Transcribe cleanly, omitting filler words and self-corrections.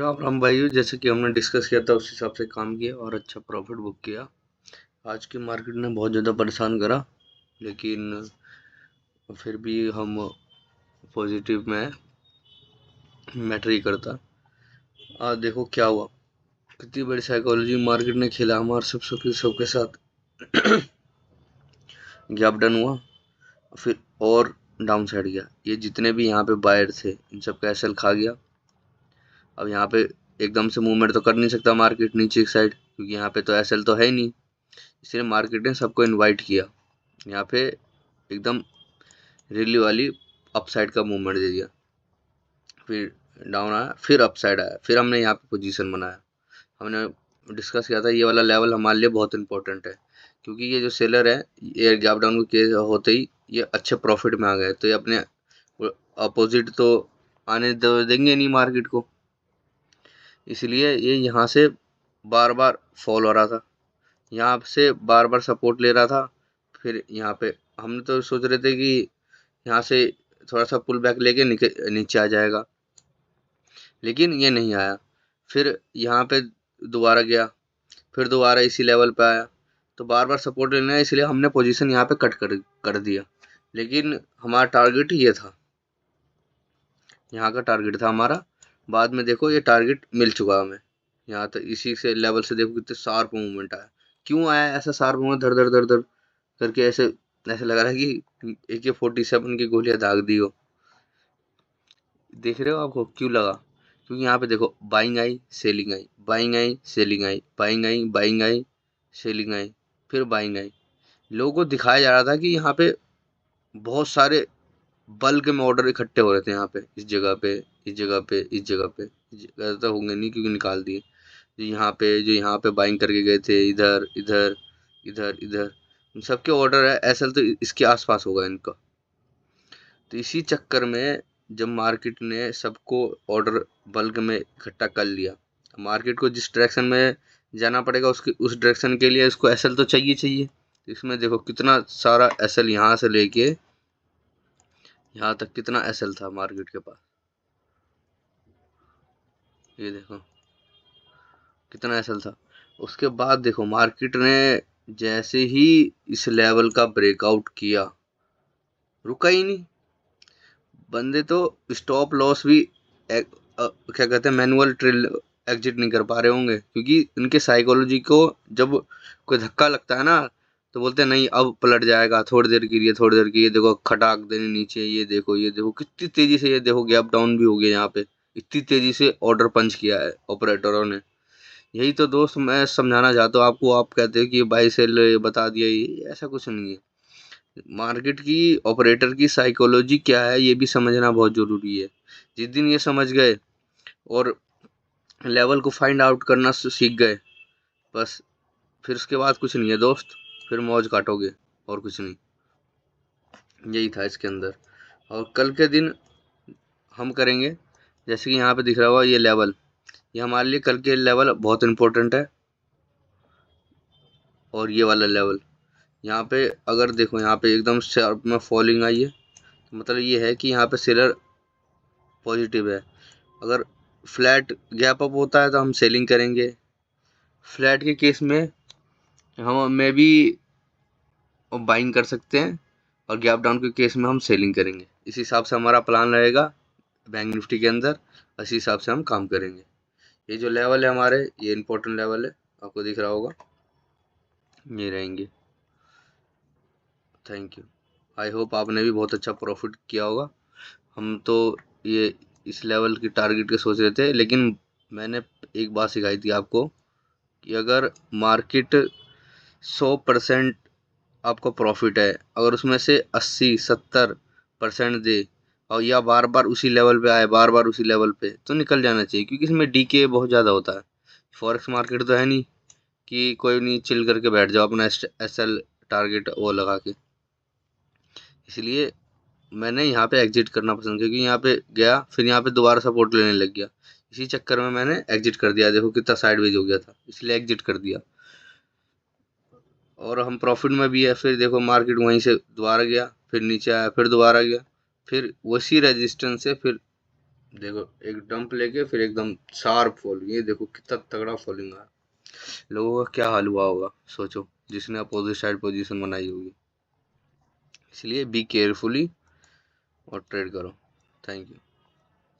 राम राम भाई, जैसे कि हमने डिस्कस किया था उस हिसाब से काम किया और अच्छा प्रॉफिट बुक किया। आज की मार्केट ने बहुत ज़्यादा परेशान करा, लेकिन फिर भी हम पॉजिटिव में मैटर ही करता। आज देखो क्या हुआ, कितनी बड़ी साइकोलॉजी मार्केट ने खेला हमारे सबके साथ। गैप डन हुआ, फिर और डाउन साइड गया। ये जितने भी यहाँ पे बायर थे इन सबका एसएल खा गया। अब यहाँ पे एकदम से मूवमेंट तो कर नहीं सकता मार्केट नीचे की साइड, क्योंकि यहाँ पे तो एसएल तो है ही नहीं। इसलिए मार्केट ने सबको इनवाइट किया यहाँ पे, एकदम रैली वाली अपसाइड का मूवमेंट दे दिया। फिर डाउन आया, फिर अपसाइड आया, फिर हमने यहाँ पे पोजीशन बनाया। हमने डिस्कस किया था ये वाला लेवल हमारे लिए बहुत इंपॉर्टेंट है, क्योंकि ये जो सेलर है ये गैप डाउन के होते ही ये अच्छे प्रॉफिट में आ गए, तो ये अपने अपोजिट तो आने देंगे नहीं मार्केट को। इसलिए ये यहाँ से बार बार फॉल हो रहा था, यहाँ से बार बार सपोर्ट ले रहा था। फिर यहाँ पे हमने तो सोच रहे थे कि यहाँ से थोड़ा सा पुल बैक लेके नीचे आ जाएगा, लेकिन ये नहीं आया। फिर यहाँ पे दोबारा गया, फिर दोबारा इसी लेवल पे आया। तो बार बार सपोर्ट लेना है, इसलिए हमने पोजीशन यहाँ पे कट कर दिया। लेकिन हमारा टारगेट ये था, यहाँ का टारगेट था हमारा। बाद में देखो ये टारगेट मिल चुका हमें। यहाँ तक इसी से लेवल से देखो कितने शार्प मूवमेंट आया। क्यों आया ऐसा शार्प मूवमेंट, धर धर धर धर करके? ऐसे ऐसे लग रहा है कि AK-47 की गोलियां दाग दी हो। देख रहे हो आपको क्यों लगा? क्योंकि यहाँ पे देखो buying I, selling I, buying I, selling I, buying I, buying I, selling आई, फिर बाइंग आई। लोगों को दिखाया जा रहा था कि यहाँ पे बहुत सारे बल्क में ऑर्डर इकट्ठे हो रहे थे यहाँ पे, इस जगह पे, इस जगह पे, इस जगह पे। इस जगह तो होंगे नहीं क्योंकि निकाल दिए। जो यहाँ पे बाइंग करके गए थे, इधर इधर इधर इधर, इन सबके ऑर्डर है ऐसा, तो इसके आसपास होगा इनका। तो इसी चक्कर में जब मार्केट ने सबको ऑर्डर बल्क में इकट्ठा कर लिया, मार्केट को जिस डायरेक्शन में जाना पड़ेगा उसके उस डायरेक्शन के लिए इसको एसएल तो चाहिए चाहिए। इसमें देखो कितना सारा एसएल यहाँ से लेके यहाँ तक कितना एसएल था मार्केट के पास। ये देखो कितना एसएल था। उसके बाद देखो मार्केट ने जैसे ही इस लेवल का ब्रेकआउट किया, रुका ही नहीं। बंदे तो स्टॉप लॉस भी क्या कहते हैं, मैनुअल ट्रेल एग्जिट नहीं कर पा रहे होंगे, क्योंकि उनके साइकोलॉजी को जब कोई धक्का लगता है ना, तो बोलते हैं नहीं अब पलट जाएगा, थोड़ी देर के लिए, थोड़ी देर की। ये देखो खटाक देने नीचे, ये देखो कितनी तेजी से, ये देखो गैप डाउन भी हो गया यहाँ पे। इतनी तेजी से ऑर्डर पंच किया है ऑपरेटरों ने। यही तो दोस्त मैं समझाना चाहता हूँ आपको। आप कहते हैं कि बाई सेल बता दिया, ये ऐसा कुछ नहीं है। मार्केट की ऑपरेटर की साइकोलॉजी क्या है ये भी समझना बहुत जरूरी है। जिस दिन ये समझ गए और लेवल को फाइंड आउट करना सीख गए, बस फिर उसके बाद कुछ नहीं है दोस्त, फिर मौज काटोगे और कुछ नहीं। यही था इसके अंदर। और कल के दिन हम करेंगे, जैसे कि यहाँ पे दिख रहा हुआ ये लेवल, ये हमारे लिए कल के लेवल बहुत इंपॉर्टेंट है। और ये वाला लेवल यहाँ पे अगर देखो, यहाँ पे एकदम शार्प में फॉलिंग आई है, तो मतलब ये है कि यहाँ पे सेलर पॉजिटिव है। अगर फ्लैट गैप अप होता है तो हम सेलिंग करेंगे। फ्लैट के केस में हम में भी बाइंग कर सकते हैं, और गैप डाउन के केस में हम सेलिंग करेंगे। इस हिसाब से हमारा प्लान रहेगा बैंक निफ्टी के अंदर, इसी हिसाब से हम काम करेंगे। ये जो लेवल है हमारे, ये इंपॉर्टेंट लेवल है, आपको दिख रहा होगा, ये रहेंगे। Thank you. आई होप आपने भी बहुत अच्छा प्रॉफिट किया होगा। हम तो ये इस लेवल की टारगेट के सोच रहे थे, लेकिन मैंने एक बात सिखाई थी आपको कि अगर मार्केट 100% आपको प्रॉफिट है, अगर उसमें से 80-70% दे, और या बार बार उसी लेवल पे आए, बार बार उसी लेवल पे, तो निकल जाना चाहिए, क्योंकि इसमें डीके बहुत ज़्यादा होता है। फॉरेक्स मार्केट तो है नहीं कि कोई नहीं चिल करके बैठ जाओ अपना एसएल टारगेट वो लगा के। इसलिए मैंने यहाँ पे एग्जिट करना पसंद किया, क्योंकि यहाँ पे गया फिर यहाँ पे दोबारा सपोर्ट लेने लग गया। इसी चक्कर में मैंने एग्जिट कर दिया। देखो कितना साइडवेज हो गया था, इसलिए एग्जिट कर दिया। और हम प्रॉफिट में भी है। फिर देखो मार्केट वहीं से दोबारा गया, फिर नीचे आया, फिर दोबारा गया, फिर उसी रेजिस्टेंस से फिर देखो एक डंप लेके फिर एकदम शार्प फॉल, ये देखो कितना तगड़ा फॉलिंग आया। लोगों का क्या हाल हुआ होगा सोचो, जिसने अपोजिट साइड पोजीशन बनाई होगी। इसलिए बी केयरफुली और ट्रेड करो। Thank you.